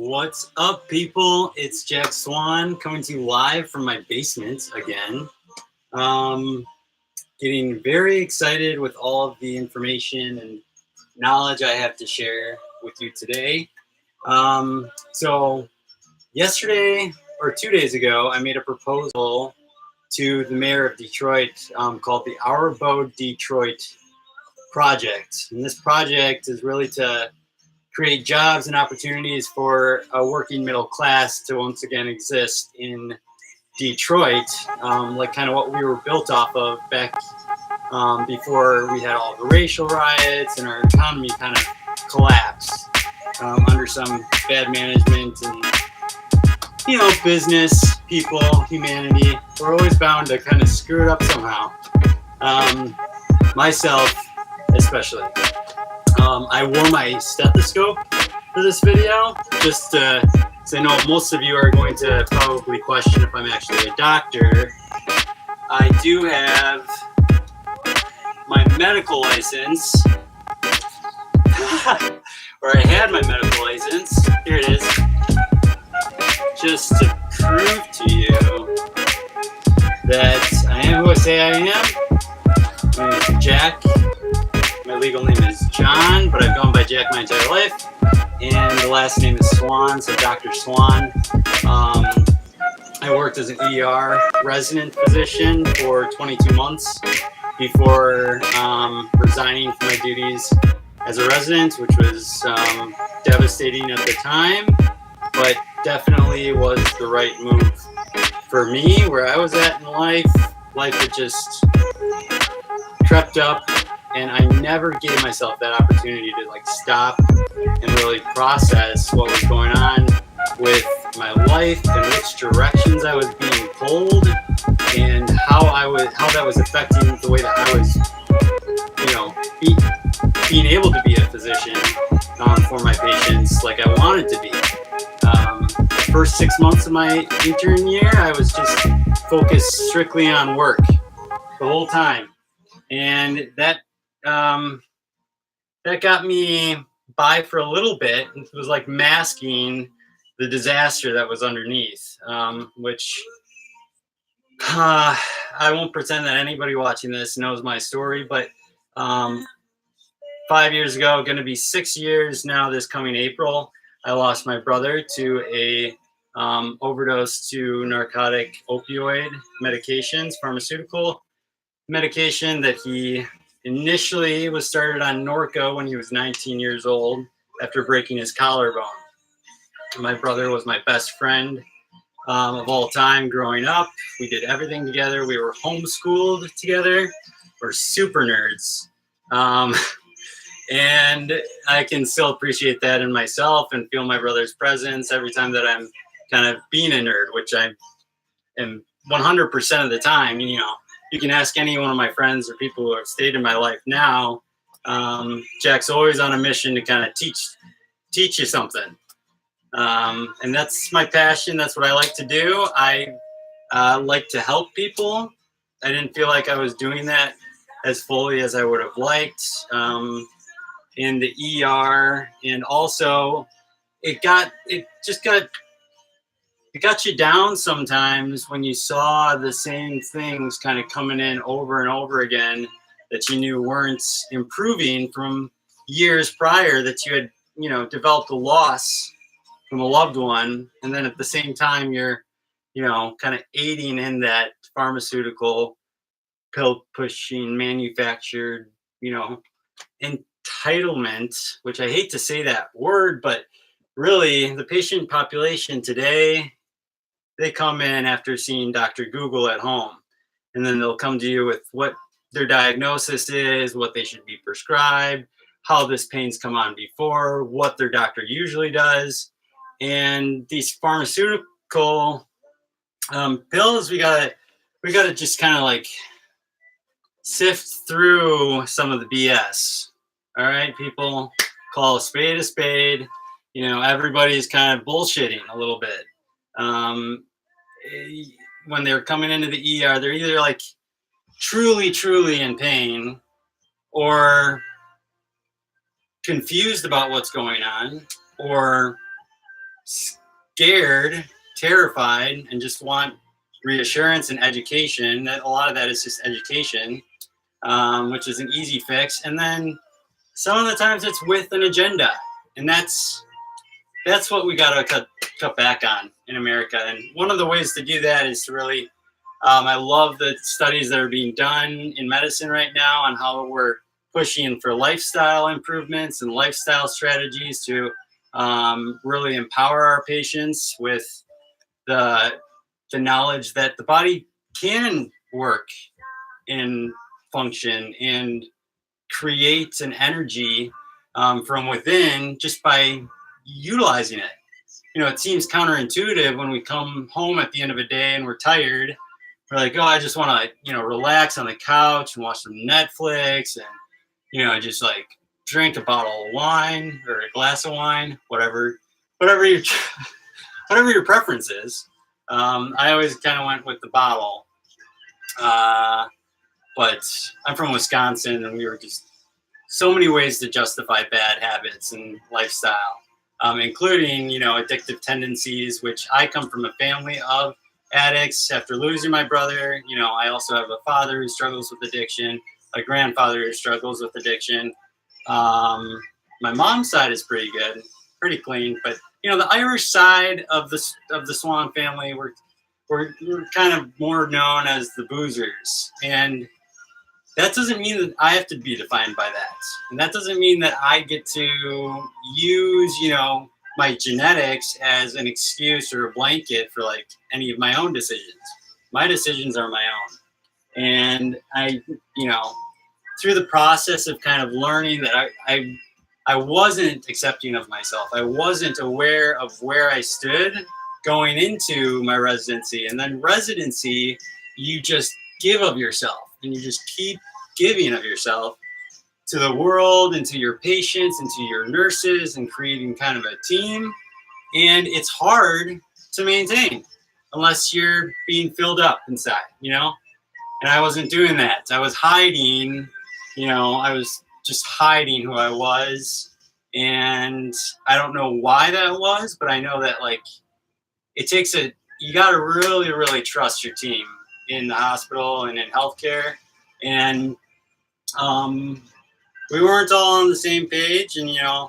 What's up, people? It's Jack Swan coming to you live from my basement again. Um, Getting very excited with all of the information and knowledge I have to share with you today. So, yesterday or 2 days ago, I made a proposal to the mayor of Detroit called the Our Abode Detroit project. And this project is really to create jobs and opportunities for a working middle class to once again exist in Detroit, like kind of what we were built off of back before we had all the racial riots and our economy kind of collapsed under some bad management and business people, humanity. We're always bound to kind of screw it up somehow. Myself especially. I wore my stethoscope for this video, just so I know most of you are going to probably question if I'm actually a doctor. I do have my medical license, or I had my medical license. Here it is, just to prove to you that I am who I say I am. My name is Jack. My legal name is John, but I've gone by Jack my entire life. And the last name is Swan, so Dr. Swan. I worked as an ER resident physician for 22 months before resigning from my duties as a resident, which was devastating at the time, but definitely was the right move for me. Where I was at in life had just crept up, and I never gave myself that opportunity to stop and really process what was going on with my life and which directions I was being pulled and how that was affecting the way that I was, being able to be a physician for my patients like I wanted to be. The first 6 months of my intern year, I was just focused strictly on work the whole time, and that got me by for a little bit. It was like masking the disaster that was underneath, which I won't pretend that anybody watching this knows my story, but 5 years ago, going to be 6 years now this coming April, I lost my brother to a overdose to narcotic opioid medications, pharmaceutical medication that he initially was started on Norco when he was 19 years old after breaking his collarbone. My brother was my best friend of all time growing up. We did everything together. We were homeschooled together. We're super nerds. And I can still appreciate that in myself and feel my brother's presence every time that I'm kind of being a nerd, which I am 100% of the time. You can ask any one of my friends or people who have stayed in my life now. Jack's always on a mission to kind of teach you something. And that's my passion. That's what I like to do. I like to help people. I didn't feel like I was doing that as fully as I would have liked in the ER. And also it got you down sometimes when you saw the same things kind of coming in over and over again that you knew weren't improving from years prior, that you had, developed a loss from a loved one. And then at the same time, you're, kind of aiding in that pharmaceutical pill pushing, manufactured, entitlement, which I hate to say that word, but really the patient population today, they come in after seeing Dr. Google at home, and then they'll come to you with what their diagnosis is, what they should be prescribed, how this pain's come on before, what their doctor usually does. And these pharmaceutical pills, we gotta just kind of sift through some of the BS. All right, people, call a spade a spade. Everybody's kind of bullshitting a little bit. When they're coming into the ER, they're either truly in pain or confused about what's going on, or scared, terrified, and just want reassurance and education. That a lot of that is just education, which is an easy fix. And then some of the times it's with an agenda, and that's what we got to cut back on in America. And one of the ways to do that is to really, I love the studies that are being done in medicine right now on how we're pushing for lifestyle improvements and lifestyle strategies to really empower our patients with the knowledge that the body can work and function and create an energy from within just by utilizing it. You know, it seems counterintuitive when we come home at the end of a day and we're tired. We're like, oh, I just want to, you know, relax on the couch and watch some Netflix and, you know, just like drink a bottle of wine or a glass of wine, whatever your preference is. I always kind of went with the bottle. But I'm from Wisconsin, and we were just so many ways to justify bad habits and lifestyle, including, you know, addictive tendencies, which I come from a family of addicts. After losing my brother, you know, I also have a father who struggles with addiction, a grandfather who struggles with addiction. My mom's side is pretty good, pretty clean, but you know, the Irish side of the Swan family, we're kind of more known as the boozers, and that doesn't mean that I have to be defined by that, and that doesn't mean that I get to use, you know, my genetics as an excuse or a blanket for like any of my own decisions. My decisions are my own, and I, you know, through the process of kind of learning that I wasn't accepting of myself. I wasn't aware of where I stood going into my residency. And then residency, you just give of yourself, and you just keep giving of yourself to the world and to your patients and to your nurses, and creating kind of a team. And it's hard to maintain unless you're being filled up inside, you know? And I wasn't doing that. I was hiding, you know, I was just hiding who I was. And I don't know why that was, but I know that like you got to really, really trust your team in the hospital and in healthcare. And we weren't all on the same page. And, you know,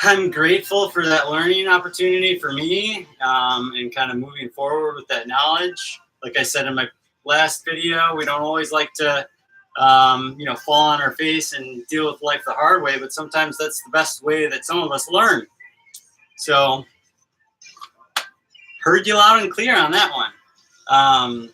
I'm grateful for that learning opportunity for me, and kind of moving forward with that knowledge. Like I said in my last video, we don't always like to you know, fall on our face and deal with life the hard way, but sometimes that's the best way that some of us learn. So, heard you loud and clear on that one.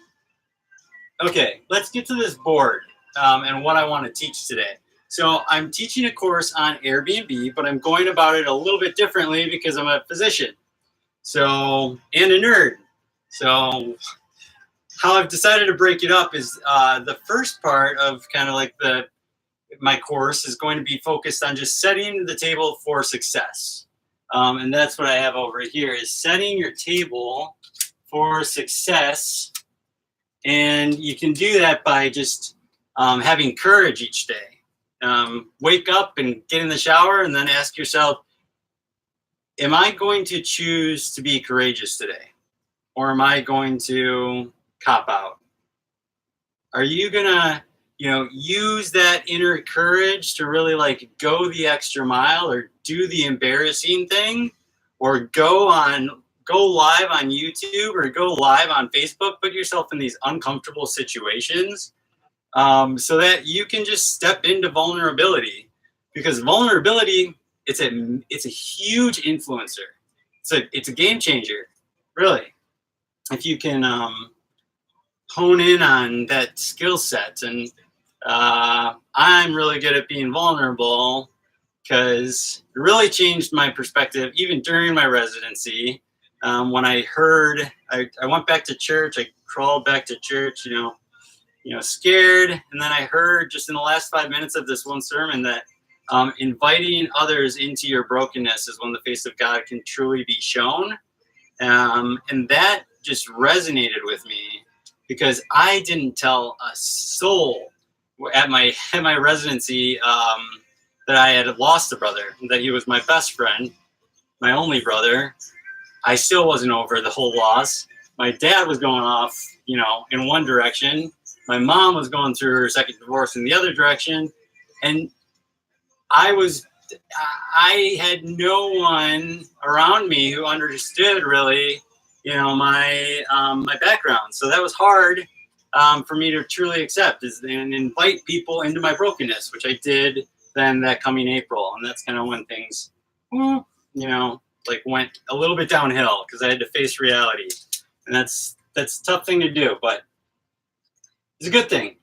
Okay, let's get to this board and what I want to teach today. So I'm teaching a course on Airbnb, but I'm going about it a little bit differently because I'm a physician, so, and a nerd. So how I've decided to break it up is the first part of kind of like my course is going to be focused on just setting the table for success. And that's what I have over here, is setting your table for success. And you can do that by just having courage each day. Wake up and get in the shower and then ask yourself, am I going to choose to be courageous today? Or am I going to cop out? Are you gonna, you know, use that inner courage to really like go the extra mile, or do the embarrassing thing, or go live on YouTube, or go live on Facebook, put yourself in these uncomfortable situations, so that you can just step into vulnerability? Because vulnerability, it's a huge influencer. It's a game changer, really. If you can hone in on that skill set. And I'm really good at being vulnerable, because it really changed my perspective even during my residency. When I heard, I went back to church, I crawled back to church, you know, scared. And then I heard just in the last 5 minutes of this one sermon that inviting others into your brokenness is when the face of God can truly be shown. And that just resonated with me, because I didn't tell a soul at my residency that I had lost a brother, that he was my best friend. my only brother, I still wasn't over the whole loss. My dad was going off, you know, in one direction. My mom was going through her second divorce in the other direction. And I had no one around me who understood really, you know, my background. So that was hard for me to truly accept and invite people into my brokenness, which I did then that coming April. And that's kind of when things, you know, like went a little bit downhill because I had to face reality. And that's a tough thing to do, but it's a good thing.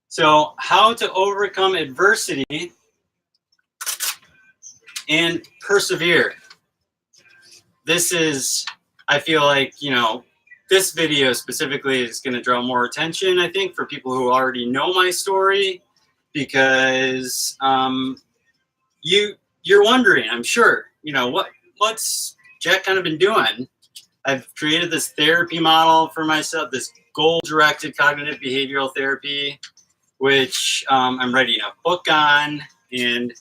So how to overcome adversity and persevere. This is, I feel like, you know, this video specifically is going to draw more attention, I think, for people who already know my story, because you're wondering, I'm sure, you know, what's Jack kind of been doing? I've created this therapy model for myself, this goal-directed cognitive behavioral therapy, which I'm writing a book on, and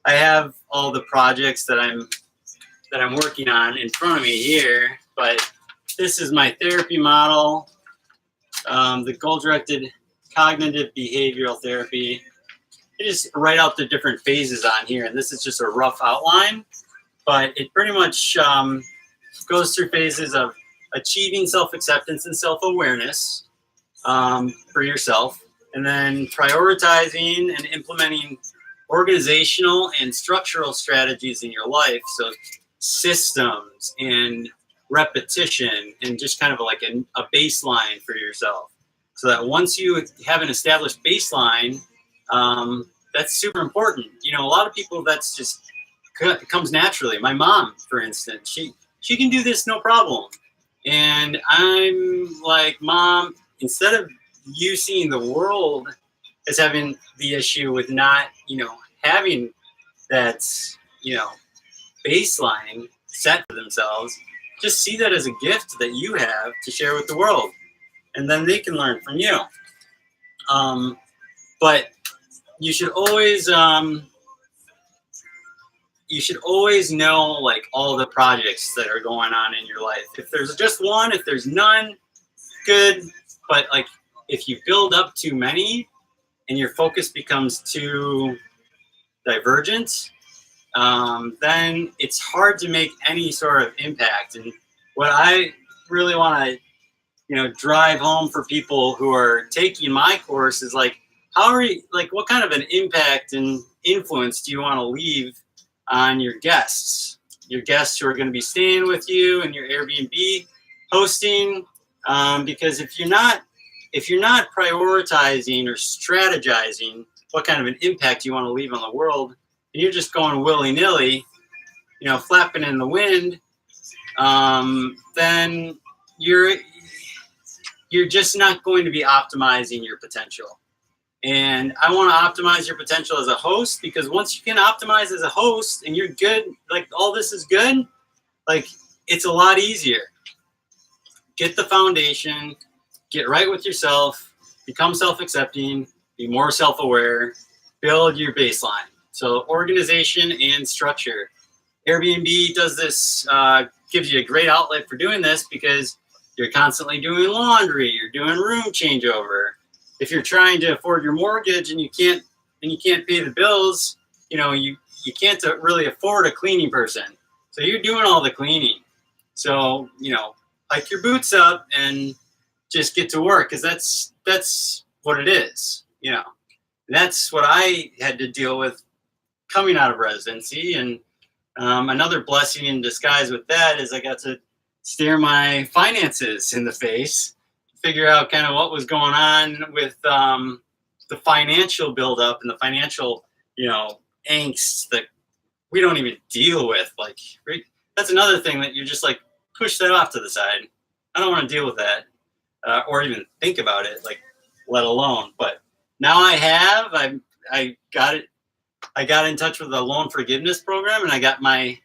I have all the projects that I'm working on in front of me here. But this is my therapy model, the goal-directed cognitive behavioral therapy. I just write out the different phases on here, and this is just a rough outline, but it pretty much goes through phases of achieving self-acceptance and self-awareness for yourself, and then prioritizing and implementing organizational and structural strategies in your life. So systems and repetition and just kind of like a baseline for yourself. So that once you have an established baseline, that's super important. You know, a lot of people, that's just comes naturally. My mom, for instance, she can do this no problem. And I'm like, Mom, instead of you seeing the world as having the issue with not, you know, having that, you know, baseline set for themselves, just see that as a gift that you have to share with the world. And then they can learn from you. But you should always know like all the projects that are going on in your life. If there's just one, if there's none, good. But like if you build up too many and your focus becomes too divergent, then it's hard to make any sort of impact. And what I really want to, you know, drive home for people who are taking my course is like, what kind of an impact and influence do you want to leave on your guests who are going to be staying with you in your Airbnb hosting? Because if you're not prioritizing or strategizing what kind of an impact you want to leave on the world, and you're just going willy-nilly, you know, flapping in the wind, then you're just not going to be optimizing your potential. And I want to optimize your potential as a host, because once you can optimize as a host and you're good, like all this is good, like it's a lot easier. Get the foundation, get right with yourself, become self-accepting, be more self-aware, build your baseline. So organization and structure. Airbnb does this, gives you a great outlet for doing this because you're constantly doing laundry, you're doing room changeover. If you're trying to afford your mortgage and you can't pay the bills, you know, you can't really afford a cleaning person. So you're doing all the cleaning. So, you know, hike your boots up and just get to work, because that's what it is. You know, that's what I had to deal with coming out of residency. And another blessing in disguise with that is I got to stare my finances in the face, figure out kind of what was going on with the financial buildup and the financial, you know, angst that we don't even deal with. Like, that's another thing that you just like push that off to the side. I don't want to deal with that or even think about it, like, let alone. But now I got it. I got in touch with a loan forgiveness program, and I got my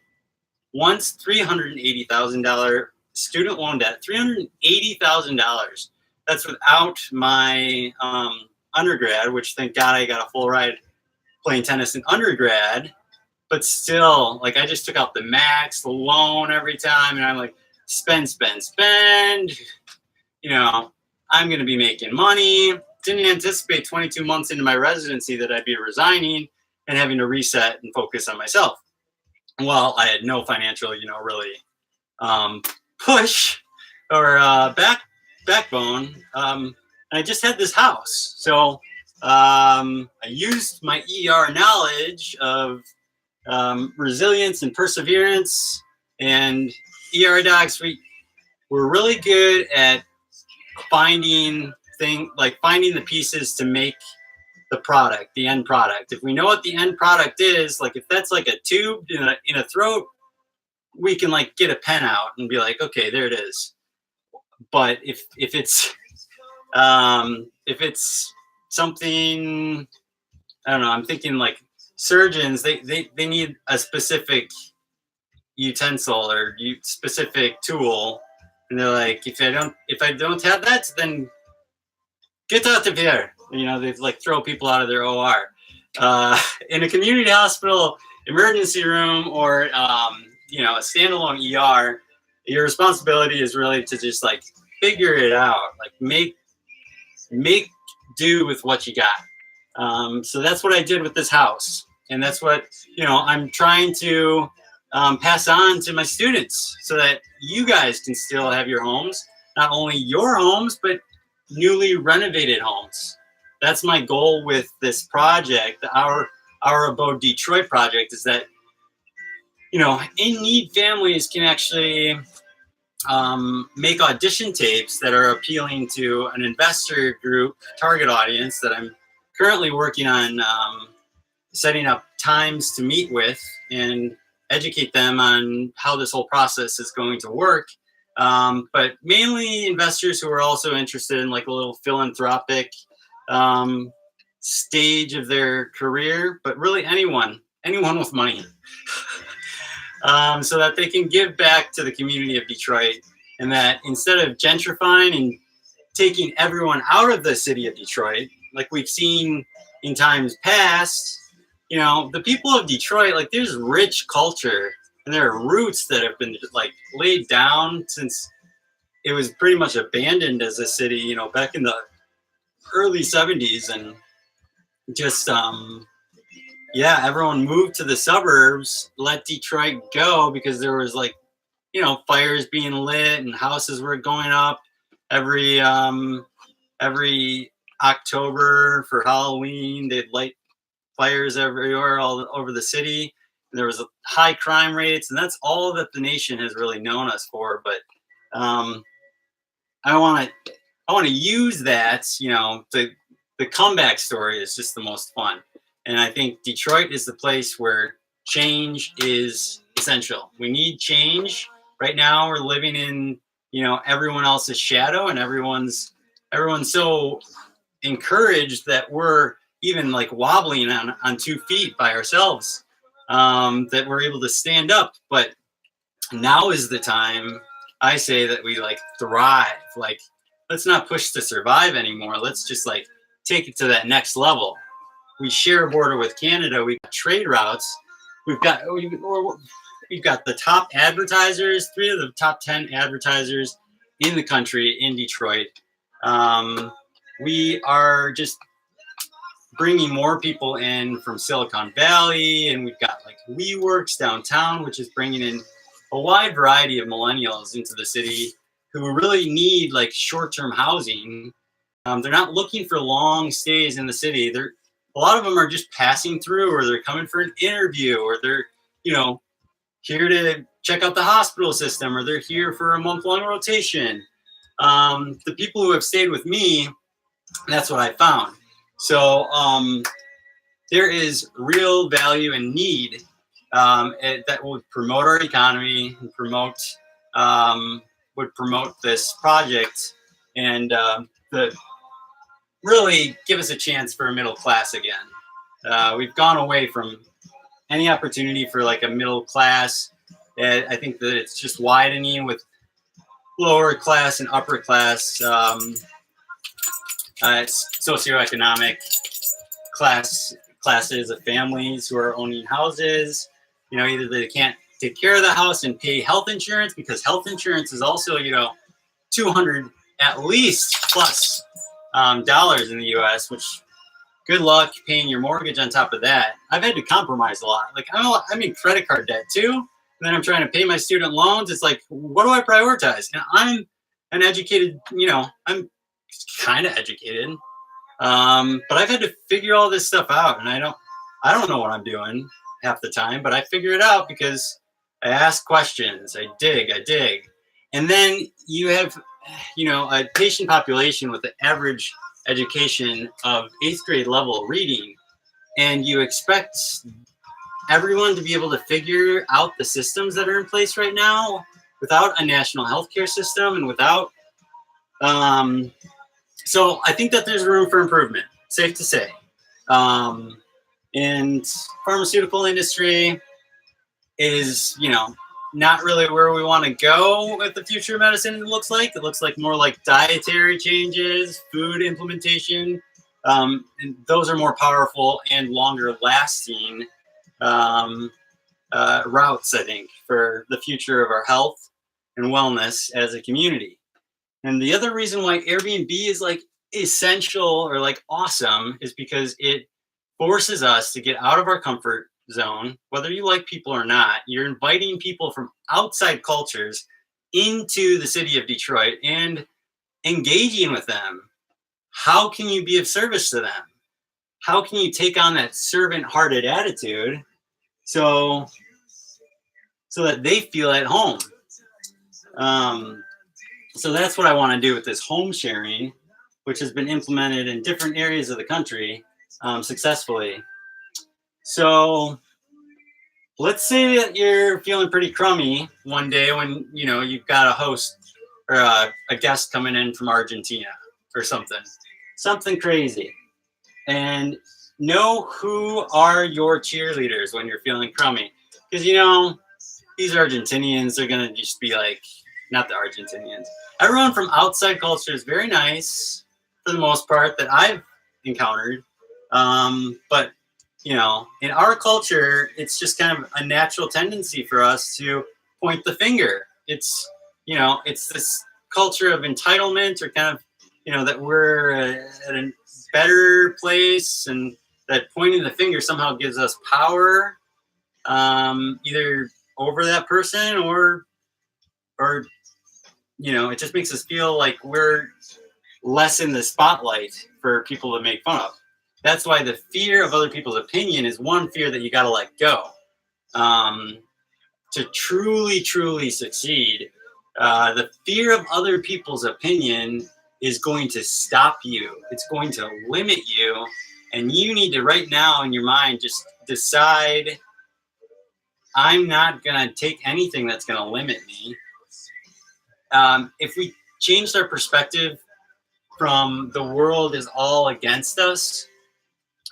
once $380,000 student loan debt. $380,000. That's without my undergrad, which thank God I got a full ride playing tennis in undergrad. but still, like, I just took out the max, the loan every time, and I'm like, spend, spend, spend. You know, I'm going to be making money. Didn't anticipate 22 months into my residency that I'd be resigning and having to reset and focus on myself. Well, I had no financial, really push or backbone. And I just had this house. So I used my ER knowledge of resilience and perseverance, and ER docs, we're really good at finding the pieces to make the product, the end product. If we know what the end product is, like if that's like a tube in a throat, we can like get a pen out and be like, okay, there it is. But if it's something, I don't know, I'm thinking like surgeons, they need a specific utensil or specific tool, and they're like, if I don't have that, then get out of here. They like throw people out of their OR. In a community hospital emergency room or a standalone ER, your responsibility is really to just like figure it out, like make do with what you got. So that's what I did with this house, and that's what I'm trying to pass on to my students, so that you guys can still have your homes, not only your homes, but newly renovated homes. That's my goal with this project, our Abode Detroit project, is that in need families can actually make audition tapes that are appealing to an investor group target audience that I'm currently working on setting up times to meet with and educate them on how this whole process is going to work. But mainly investors who are also interested in like a little philanthropic stage of their career, but really anyone with money, so that they can give back to the community of Detroit, and that instead of gentrifying and taking everyone out of the city of Detroit, like we've seen in times past, the people of Detroit, like there's rich culture and there are roots that have been like laid down since it was pretty much abandoned as a city, back in the early 70s. And just, everyone moved to the suburbs, let Detroit go, because there was like, fires being lit and houses were going up every October for Halloween. They'd light fires everywhere, all over the city. And there was high crime rates, and that's all that the nation has really known us for. But I want to use that. The comeback story is just the most fun, and I think Detroit is the place where change is essential. We need change. Right now, we're living in everyone else's shadow, and everyone's so encouraged that we're even like wobbling on 2 feet by ourselves, that we're able to stand up. But now is the time, I say, that we like thrive. Like, let's not push to survive anymore. Let's just like take it to that next level. We share a border with Canada. We've got trade routes. We've got the top advertisers, 3 of the top 10 advertisers in the country in Detroit. We are just bringing more people in from Silicon Valley, and we've got like WeWorks downtown, which is bringing in a wide variety of millennials into the city who really need like short-term housing. They're not looking for long stays in the city. A lot of them are just passing through, or they're coming for an interview, or they're here to check out the hospital system, or they're here for a month-long rotation. The people who have stayed with me, that's what I found. So there is real value and need that would promote our economy and would promote this project, and really give us a chance for a middle class again. We've gone away from any opportunity for like a middle class. I think that it's just widening with lower class and upper class socioeconomic classes of families who are owning houses. You know, either they can't take care of the house and pay health insurance, because health insurance is also, you know, 200 at least plus dollars in the US, which good luck paying your mortgage on top of that. I've had to compromise a lot. Like, I'm in credit card debt too. And then I'm trying to pay my student loans. It's like, what do I prioritize? And I'm an educated, you know, I'm kind of educated. But I've had to figure all this stuff out, and I don't know what I'm doing half the time, but I figure it out because I ask questions, I dig. And then you have, you know, a patient population with the average education of 8th grade level reading, and you expect everyone to be able to figure out the systems that are in place right now without a national healthcare system and without so I think that there's room for improvement, safe to say. And pharmaceutical industry is, you know, not really where we want to go with the future of medicine. It looks like more like dietary changes, food implementation, and those are more powerful and longer lasting routes, I think, for the future of our health and wellness as a community. And the other reason why Airbnb is like essential or like awesome is because it forces us to get out of our comfort zone, whether you like people or not. You're inviting people from outside cultures into the city of Detroit and engaging with them. How can you be of service to them? How can you take on that servant-hearted attitude so that they feel at home? So that's what I want to do with this home sharing, which has been implemented in different areas of the country successfully. So let's say that you're feeling pretty crummy one day when, you know, you've got a host or a guest coming in from Argentina or something crazy. And know who are your cheerleaders when you're feeling crummy. Because, you know, these Argentinians are going to just be like, not the Argentinians. Everyone from outside culture is very nice for the most part that I've encountered. But, you know, in our culture, it's just kind of a natural tendency for us to point the finger. It's, you know, it's this culture of entitlement, or kind of, you know, that we're at a better place, and that pointing the finger somehow gives us power, either over that person or, you know, it just makes us feel like we're less in the spotlight for people to make fun of. That's why the fear of other people's opinion is one fear that you got to let go. To truly succeed, the fear of other people's opinion is going to stop you. It's going to limit you. And you need to, right now in your mind, just decide, I'm not going to take anything that's going to limit me. If we changed our perspective from the world is all against us,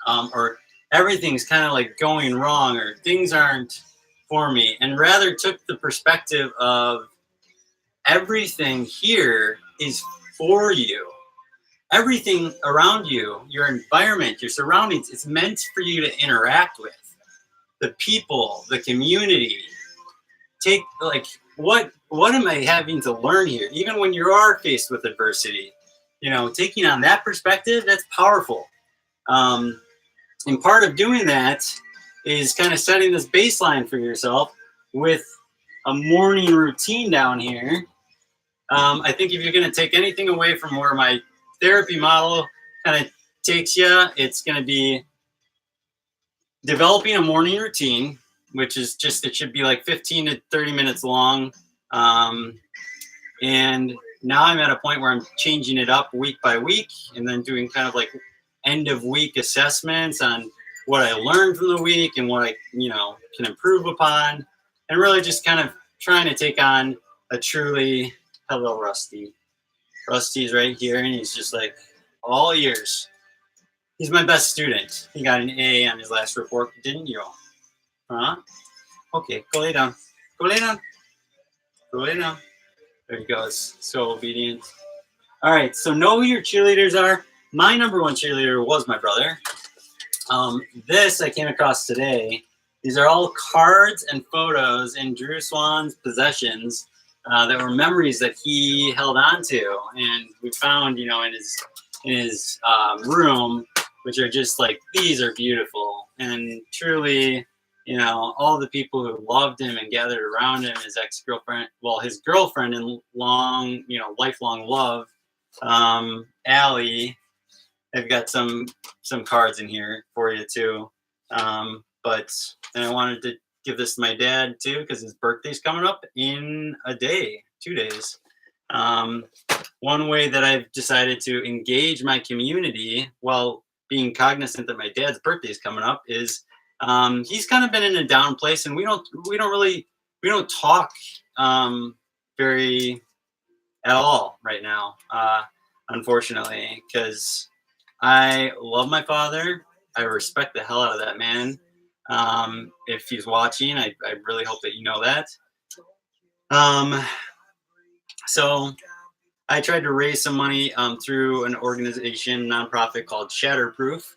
or everything's kind of like going wrong, or things aren't for me, and rather took the perspective of everything here is for you. Everything around you, your environment, your surroundings, it's meant for you to interact with. The people, the community. Take, like, what am I having to learn here? Even when you are faced with adversity, you know, taking on that perspective, that's powerful. And part of doing that is kind of setting this baseline for yourself with a morning routine down here. I think if you're going to take anything away from where my therapy model kind of takes you, it's going to be developing a morning routine, which is just, it should be like 15 to 30 minutes long. And now I'm at a point where I'm changing it up week by week, and then doing kind of like end of week assessments on what I learned from the week and what I, you know, can improve upon, and really just kind of trying to take on a truly, hello, Rusty. Rusty's right here, and he's just like all ears. He's my best student. He got an A on his last report, didn't you? Huh? Okay, go lay down. Go lay down. Go lay down. There he goes. So obedient. All right, so know who your cheerleaders are. My number one cheerleader was my brother. This I came across today These are all cards and photos in Drew Swan's possessions that were memories that he held on to, and we found, you know, in his room, which are just like, these are beautiful, and truly, you know, all the people who loved him and gathered around him, his ex-girlfriend, well, his girlfriend in long, you know, lifelong love, Allie. I've got some cards in here for you too. But and I wanted to give this to my dad too, because his birthday's coming up in a day, 2 days. One way that I've decided to engage my community while being cognizant that my dad's birthday is coming up is he's kind of been in a down place, and we don't talk very at all right now, unfortunately, because I love my father. I respect the hell out of that man. If he's watching, I really hope that you know that. So I tried to raise some money through an organization, nonprofit called Shatterproof,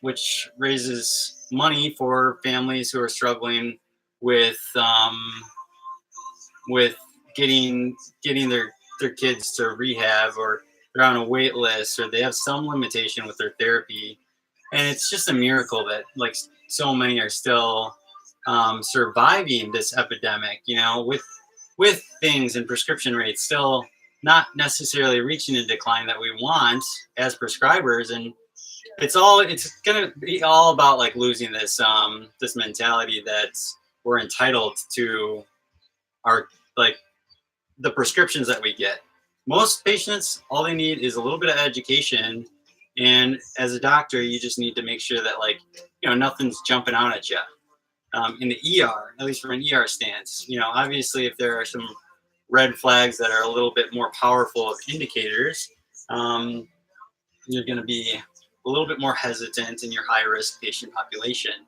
which raises money for families who are struggling with getting their kids to rehab, or they're on a wait list, or they have some limitation with their therapy. And it's just a miracle that like so many are still surviving this epidemic, you know, with things and prescription rates still not necessarily reaching a decline that we want as prescribers. And it's gonna be all about like losing this this mentality that we're entitled to our, like, the prescriptions that we get. Most patients, all they need is a little bit of education, and as a doctor, you just need to make sure that, like, you know, nothing's jumping out at you. In the ER, at least from an ER stance, you know, obviously if there are some red flags that are a little bit more powerful of indicators, you're going to be a little bit more hesitant in your high-risk patient population.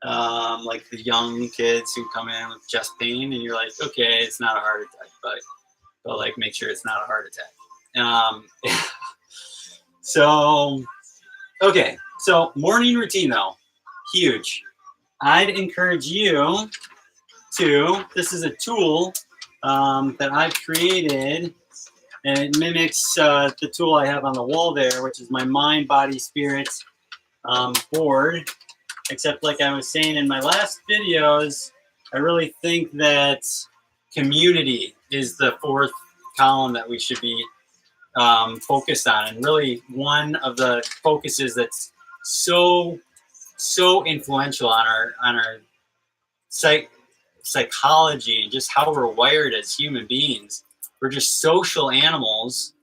Like the young kids who come in with chest pain, and you're like, okay, it's not a heart attack, but like make sure it's not a heart attack. So, okay, so morning routine though, huge. I'd encourage you to, this is a tool that I've created, and it mimics the tool I have on the wall there, which is my mind, body, spirit board. Except, like I was saying in my last videos, I really think that community is the fourth column that we should be focused on, and really one of the focuses that's so influential on our psychology and just how we're wired as human beings. We're just social animals.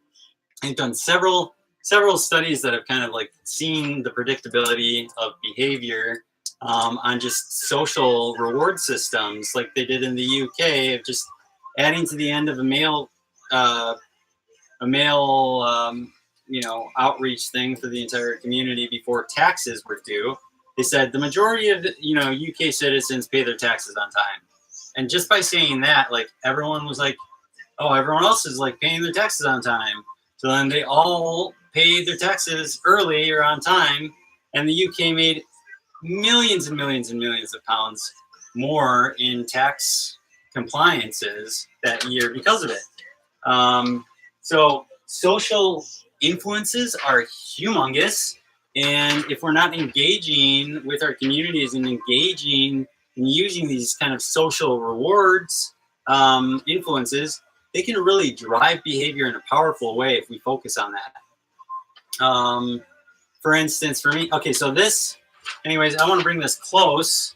I've done several studies that have kind of like seen the predictability of behavior on just social reward systems, like they did in the UK, of just adding to the end of a mail you know, outreach thing for the entire community before taxes were due. They said the majority of the, you know, UK citizens pay their taxes on time. And just by saying that, like, everyone was like, oh, everyone else is like paying their taxes on time. So then they all paid their taxes early or on time, and the UK made millions and millions and millions of pounds more in tax compliances that year because of it. So social influences are humongous. And if we're not engaging with our communities and engaging and using these kind of social rewards influences, they can really drive behavior in a powerful way if we focus on that. For instance, for me, okay, so this, anyways, I want to bring this close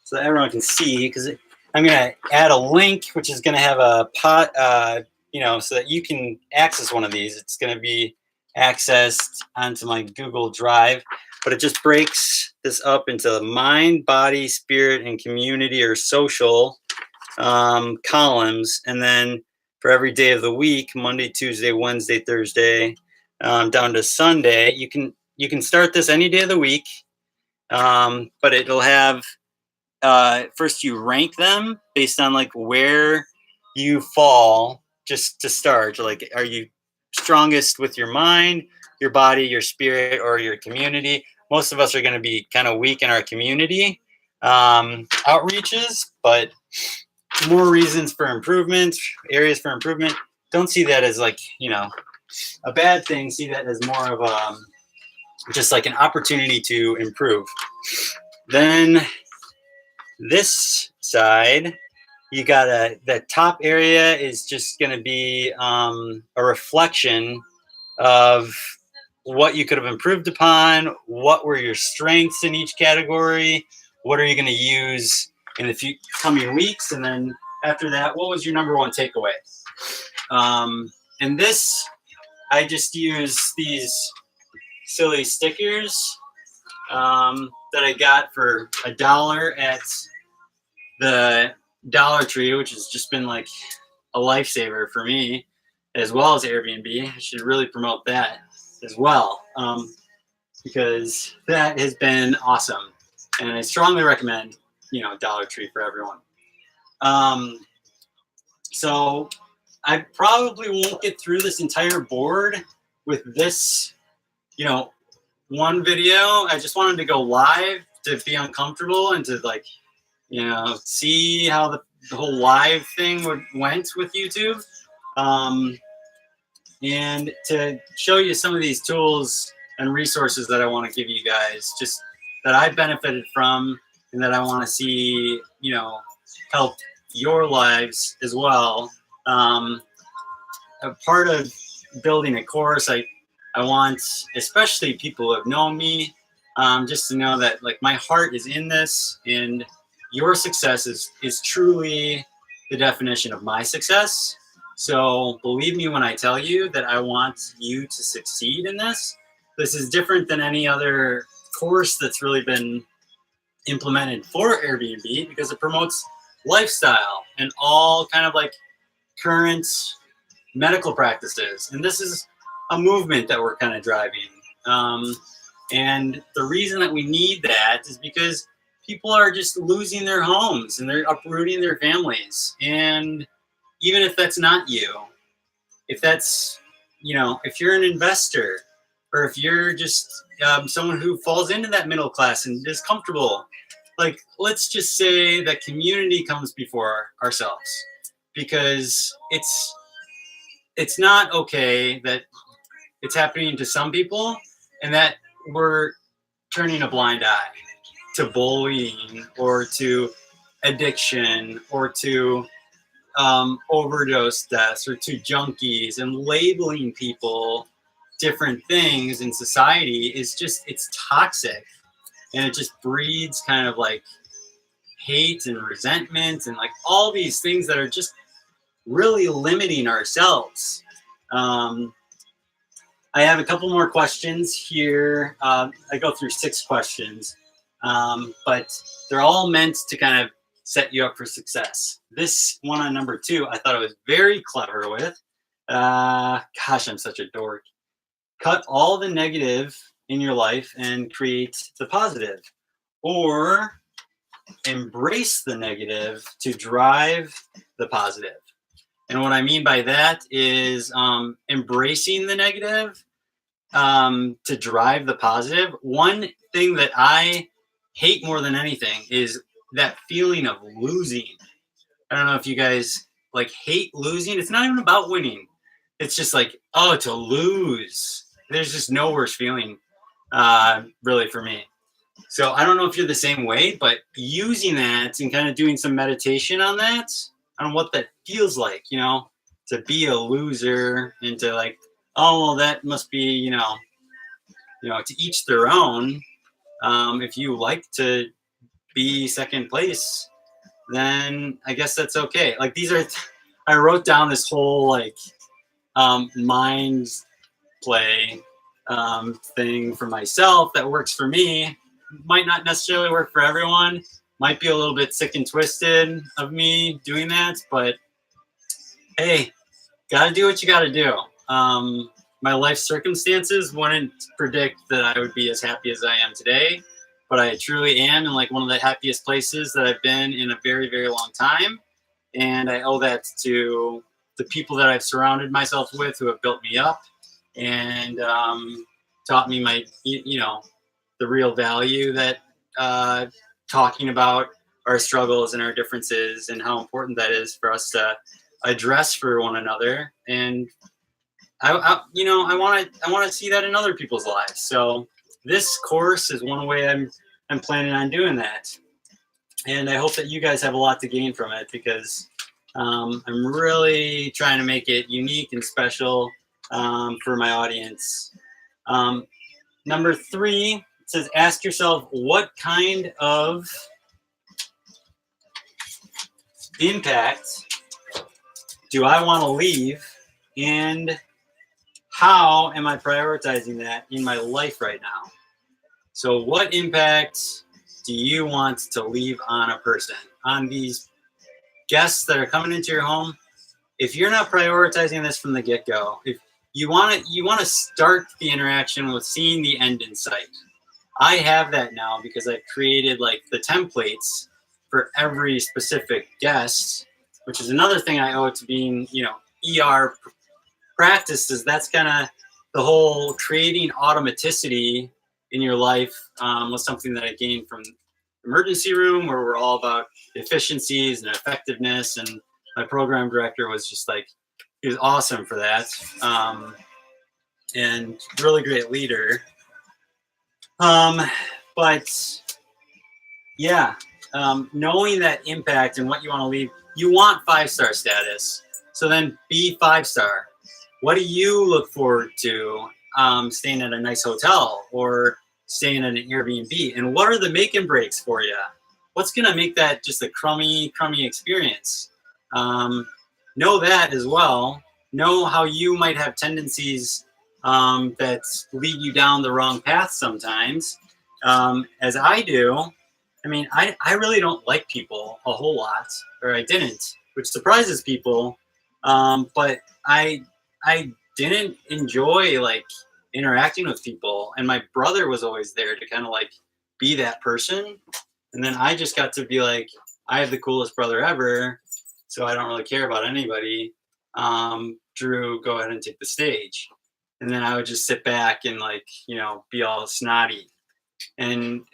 so that everyone can see, because I'm going to add a link, which is going to have a you know, so that you can access one of these. It's going to be accessed onto my Google Drive, but it just breaks this up into mind, body, spirit, and community or social columns. And then for every day of the week, Monday, Tuesday, Wednesday, Thursday, down to Sunday, you can start this any day of the week, but it'll have first you rank them based on like where you fall, just to start. Like, are you strongest with your mind, your body, your spirit, or your community? Most of us are going to be kind of weak in our community. outreaches, but more reasons for improvement, areas for improvement. Don't see that as like, a bad thing. See that as more of just like an opportunity to improve. Then this side, you got the top area is just going to be a reflection of what you could have improved upon, what were your strengths in each category, what are you going to use in the coming weeks, and then after that, what was your number one takeaway? And this, I just use these silly stickers that I got for $1 at the Dollar Tree, which has just been like a lifesaver for me, as well as Airbnb. I should really promote that as well, because that has been awesome, and I strongly recommend Dollar Tree for everyone. So I probably won't get through this entire board with this one video. I just wanted to go live to be uncomfortable and to see how the whole live thing went with YouTube, and to show you some of these tools and resources that I want to give you guys, just that I benefited from and that I want to see help your lives as well. A part of building a course, I want, especially people who have known me, just to know that my heart is in this, and your success is truly the definition of my success. So believe me when I tell you that I want you to succeed in this. This is different than any other course that's really been implemented for Airbnb, because it promotes lifestyle and all kind of current medical practices. And this is a movement that we're kind of driving. And the reason that we need that is because people are just losing their homes and they're uprooting their families. And even if that's not you, if that's, if you're an investor, or if you're just someone who falls into that middle class and is comfortable, let's just say that community comes before ourselves, because it's not okay that it's happening to some people and that we're turning a blind eye to bullying or to addiction or to overdose deaths or to junkies, and labeling people different things in society is just, it's toxic, and it just breeds kind of hate and resentment and all these things that are just really limiting ourselves. I have a couple more questions here. I go through 6 questions, but they're all meant to kind of set you up for success. This one on number 2, I thought I was very clever with. Gosh, I'm such a dork. Cut all the negative in your life and create the positive, or embrace the negative to drive the positive. And what I mean by that is embracing the negative to drive the positive. One thing that I hate more than anything is that feeling of losing. I don't know if you guys hate losing. It's not even about winning. It's just to lose. There's just no worse feeling really for me. So I don't know if you're the same way, but using that and kind of doing some meditation on that, on what that feels like, to be a loser, and to oh, well, that must be, to each their own. If you like to be second place, then I guess that's okay. I wrote down this whole mind play thing for myself that works for me. Might not necessarily work for everyone. Might be a little bit sick and twisted of me doing that, but hey, gotta do what you gotta do. My life circumstances wouldn't predict that I would be as happy as I am today, but I truly am in one of the happiest places that I've been in a very, very long time. And I owe that to the people that I've surrounded myself with, who have built me up and taught me the real value that talking about our struggles and our differences and how important that is for us to address for one another. And I want to see that in other people's lives. So this course is one way I'm planning on doing that. And I hope that you guys have a lot to gain from it, because I'm really trying to make it unique and special for my audience. Number 3, it says, ask yourself, what kind of impact do I want to leave, and how am I prioritizing that in my life right now? So what impact do you want to leave on a person, on these guests that are coming into your home? If you're not prioritizing this from the get-go, if you want to start the interaction with seeing the end in sight. I have that now because I've created like the templates for every specific guest, which is another thing I owe to being, ER practice, is that's kind of the whole creating automaticity in your life was something that I gained from emergency room, where we're all about efficiencies and effectiveness. And my program director was just like, he was awesome for that. And really great leader. But yeah, knowing that impact and what you want to leave, you want 5-star status. So then be 5-star. What do you look forward to staying at a nice hotel or staying at an Airbnb? And what are the make and breaks for you? What's going to make that just a crummy experience? Know that as well. Know how you might have tendencies that lead you down the wrong path sometimes, as I do. I mean, I really don't like people a whole lot, or I didn't, which surprises people. But I didn't enjoy like interacting with people, and my brother was always there to kind of like be that person. And then I just got to be like, I have the coolest brother ever, so I don't really care about anybody. Drew, go ahead and take the stage. And then I would just sit back and like, be all snotty. And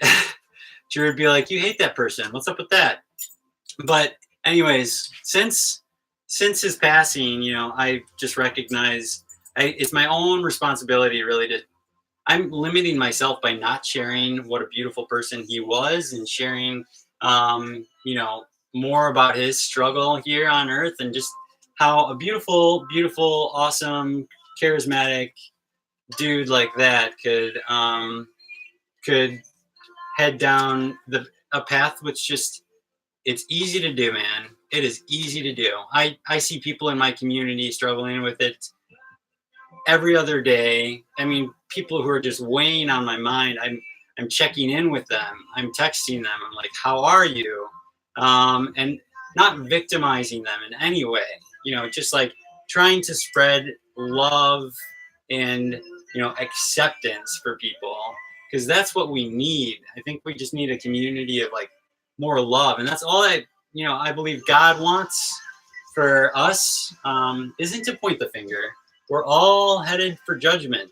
Drew would be like, you hate that person. What's up with that? But anyways, since his passing, I just recognize it's my own responsibility really I'm limiting myself by not sharing what a beautiful person he was, and sharing, more about his struggle here on earth, and just how a beautiful, beautiful, awesome, charismatic dude like that could head down a path which just, it's easy to do, man. It is easy to do. I see people in my community struggling with it every other day. I mean, people who are just weighing on my mind. I'm checking in with them. I'm texting them. I'm like, how are you? And not victimizing them in any way, just like trying to spread love and, acceptance for people, because that's what we need. I think we just need a community of like more love. And that's all I believe God wants for us, isn't to point the finger. We're all headed for judgment,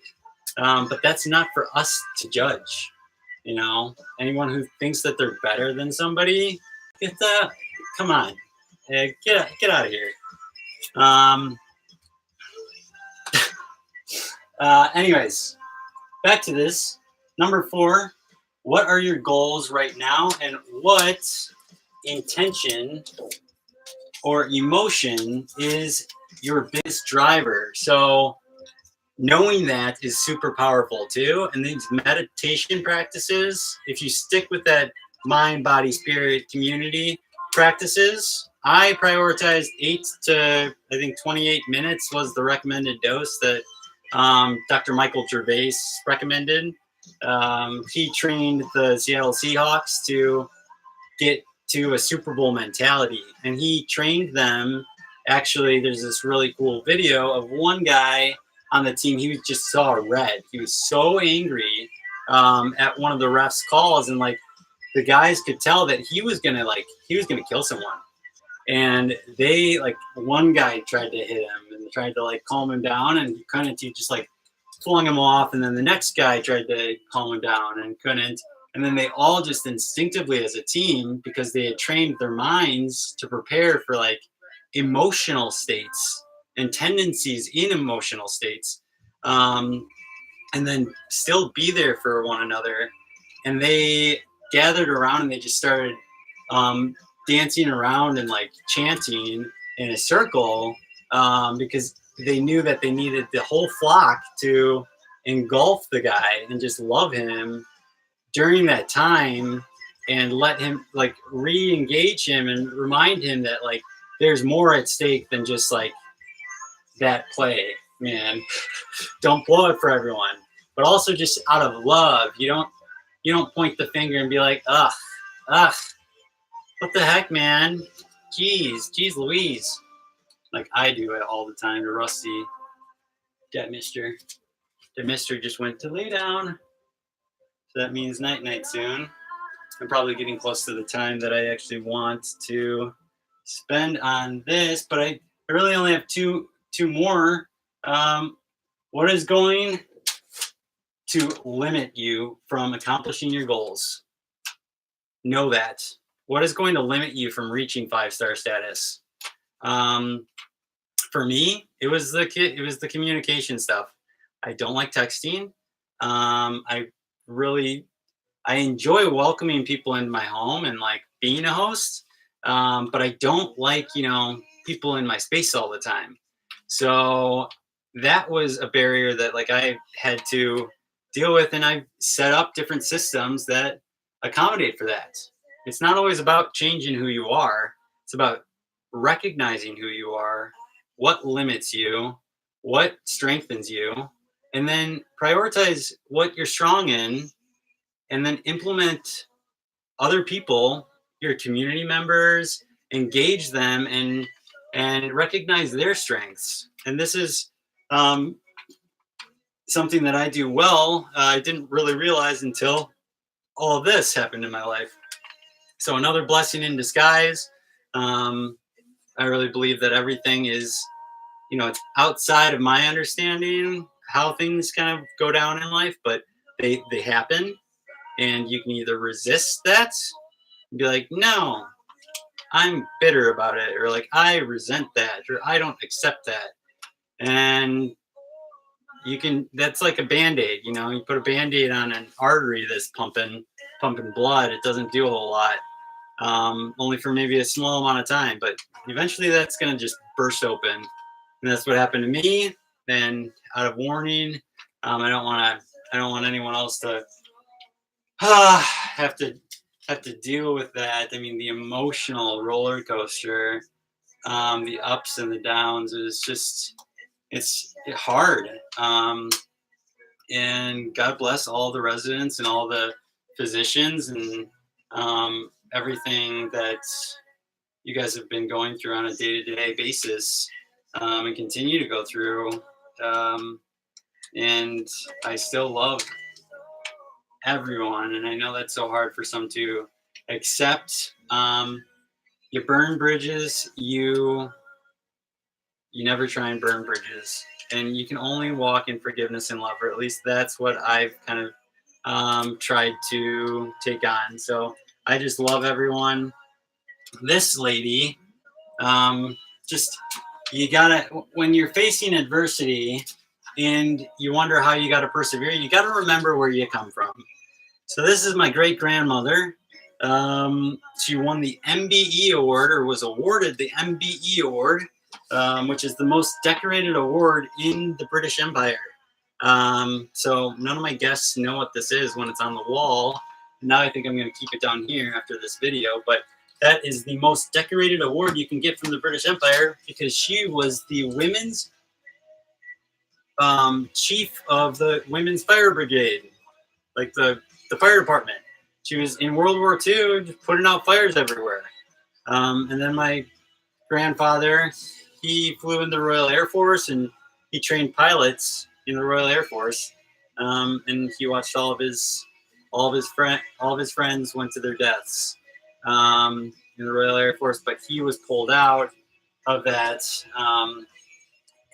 but that's not for us to judge. Anyone who thinks that they're better than somebody, come on, get out of here. Anyways, back to this. Number 4, what are your goals right now, and what intention or emotion is your biggest driver? So knowing that is super powerful too. And these meditation practices, if you stick with that mind, body, spirit community practices, I prioritized 8 to, I think 28 minutes was the recommended dose that Dr. Michael Gervais recommended. He trained the Seattle Seahawks to get to a Super Bowl mentality, and he trained them. Actually, there's this really cool video of one guy on the team. He just saw red. He was so angry at one of the refs' calls, and like the guys could tell that he was gonna kill someone. And they, like, one guy tried to hit him and tried to like calm him down, and he couldn't. He just like flung him off, and then the next guy tried to calm him down and couldn't. And then they all just instinctively as a team, because they had trained their minds to prepare for like emotional states and tendencies in emotional states, and then still be there for one another. And they gathered around and they just started dancing around and like chanting in a circle, because they knew that they needed the whole flock to engulf the guy and just love him during that time, and let him like re-engage him and remind him that like there's more at stake than just like that play, man. Don't blow it for everyone, but also just out of love. You don't point the finger and be like, ugh, what the heck, man? Jeez Louise. Like I do it all the time to Rusty. That mister just went to lay down. So that means night soon. I'm probably getting close to the time that I actually want to spend on this, but I really only have two more. What is going to limit you from accomplishing your goals? Know that. What is going to limit you from reaching 5-star status? For me, it was the communication stuff. I don't like texting. I enjoy welcoming people into my home and like being a host, but I don't like people in my space all the time. So that was a barrier that like I had to deal with, and I set up different systems that accommodate for that. It's not always about changing who you are. It's about recognizing who you are, what limits you, what strengthens you, and then prioritize what you're strong in, and then implement other people, your community members, engage them and recognize their strengths. And this is something that I do well. I didn't really realize until all of this happened in my life. So another blessing in disguise. I really believe that everything is, it's outside of my understanding how things kind of go down in life, but they happen, and you can either resist that and be like, no, I'm bitter about it, or like I resent that, or I don't accept that. And that's like a band-aid, you put a band-aid on an artery that's pumping blood. It doesn't do a whole lot, only for maybe a small amount of time, but eventually that's going to just burst open. And that's what happened to me. And out of warning, I don't want anyone else to have to deal with that. I mean, the emotional roller coaster, the ups and the downs is just, it's hard. And God bless all the residents and all the physicians and everything that you guys have been going through on a day-to-day basis, and continue to go through. And I still love everyone, and I know that's so hard for some to accept. You burn bridges, you never try and burn bridges, and you can only walk in forgiveness and love, or at least that's what I've kind of tried to take on. So I just love everyone. This lady, you gotta, when you're facing adversity and you wonder how you gotta persevere, you gotta remember where you come from. So this is my great grandmother. She won the MBE award, or was awarded the MBE award, which is the most decorated award in the British Empire. So none of my guests know what this is when it's on the wall. Now I think I'm going to keep it down here after this video, but that is the most decorated award you can get from the British Empire, because she was the women's chief of the women's fire brigade, like the fire department. She was in World War II, just putting out fires everywhere. And then my grandfather, he flew in the Royal Air Force, and he trained pilots in the Royal Air Force. And he watched all of his friends went to their deaths in the Royal Air Force, but he was pulled out of that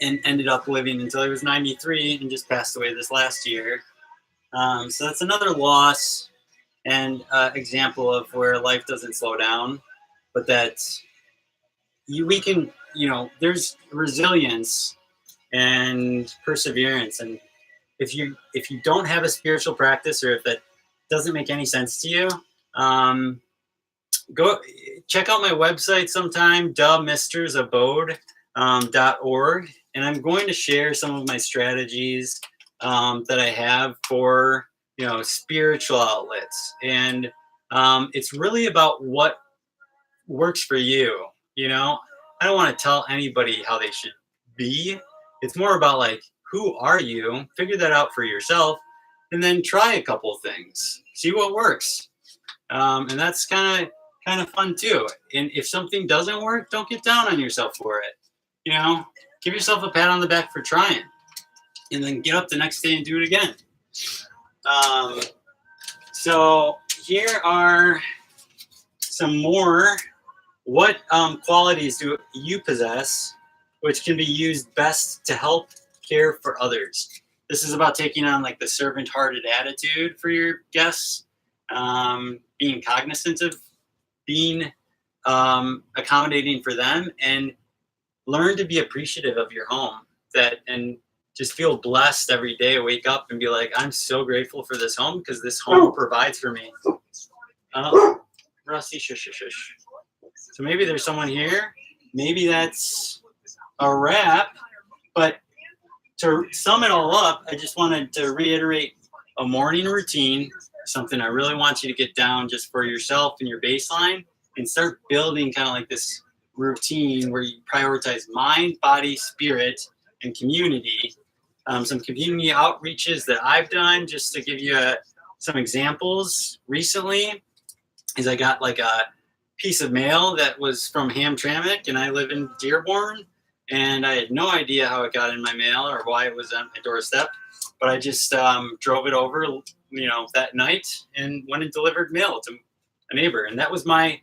and ended up living until he was 93 and just passed away this last year. So that's another loss. and example of where life doesn't slow down, but that we can, there's resilience and perseverance. And if you don't have a spiritual practice, or if it doesn't make any sense to you, go check out my website sometime, mistersabode.org, and I'm going to share some of my strategies that I have for spiritual outlets. And it's really about what works for you. I don't want to tell anybody how they should be. It's more about like, who are you? Figure that out for yourself, and then try a couple things, see what works. And that's kind of fun too. And if something doesn't work, don't get down on yourself for it. Give yourself a pat on the back for trying, and then get up the next day and do it again. So here are some more. What qualities do you possess which can be used best to help care for others? This is about taking on like the servant-hearted attitude for your guests, being cognizant of being accommodating for them, and learn to be appreciative of your home. And just feel blessed every day. Wake up and be like, I'm so grateful for this home because this home provides for me. Rusty, shush, shush, shush. So maybe there's someone here. Maybe that's a wrap. But to sum it all up, I just wanted to reiterate a morning routine, something I really want you to get down just for yourself and your baseline, and start building kind of like this routine where you prioritize mind, body, spirit, and community. Some community outreaches that I've done, just to give you some examples recently, is I got like a piece of mail that was from Hamtramck, and I live in Dearborn, and I had no idea how it got in my mail or why it was on my doorstep, but I just drove it over, that night, and went and delivered mail to a neighbor, and that was my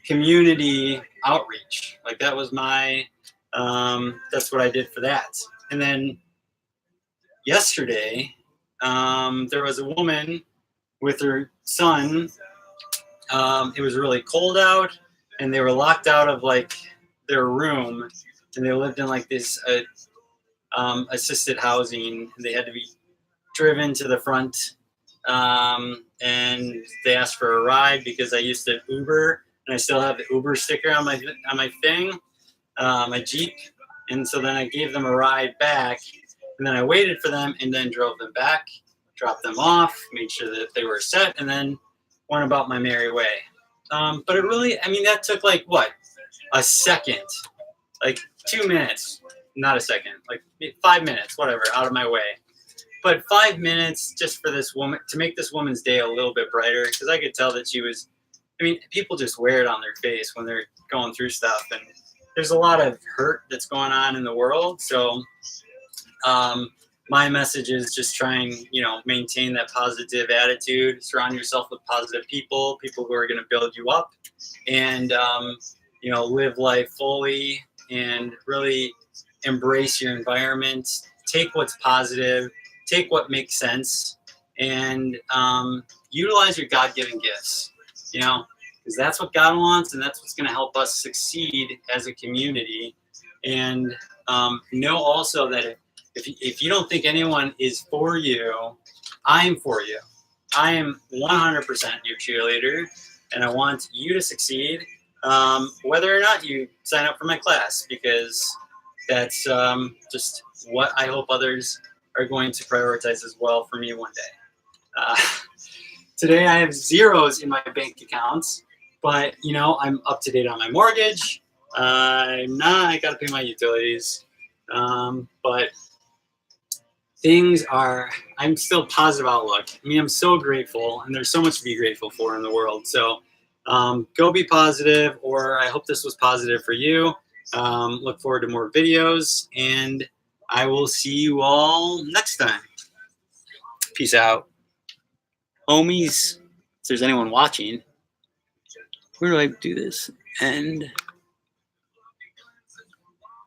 community outreach. Like that was my, that's what I did for that. And then yesterday, there was a woman with her son. It was really cold out, and they were locked out of like their room, and they lived in like this assisted housing. They had to be driven to the front, and they asked for a ride because I used to Uber, and I still have the Uber sticker on my thing, my Jeep. And so then I gave them a ride back, and then I waited for them, and then drove them back, dropped them off, made sure that they were set, and then went about my merry way. But it really, that took like what? A second, like 2 minutes, not a second, like 5 minutes, whatever, out of my way. But 5 minutes just for this woman, to make this woman's day a little bit brighter, because I could tell that she was, people just wear it on their face when they're going through stuff. And there's a lot of hurt that's going on in the world. So my message is just trying, maintain that positive attitude, surround yourself with positive people who are going to build you up, and, live life fully and really embrace your environment. Take what's positive, take what makes sense, and utilize your God-given gifts, because that's what God wants, and that's what's going to help us succeed as a community. And know also that if you don't think anyone is for you, I'm for you. I am 100% your cheerleader, and I want you to succeed, whether or not you sign up for my class, because that's just what I hope others are going to prioritize as well for me one day. Today I have zeros in my bank accounts, but I'm up to date on my mortgage. I got to pay my utilities, but I'm still positive outlook. I'm so grateful, and there's so much to be grateful for in the world. So go be positive, or I hope this was positive for you. Look forward to more videos, and I will see you all next time. Peace out. Homies, if there's anyone watching, where do I do this? And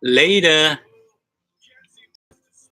later.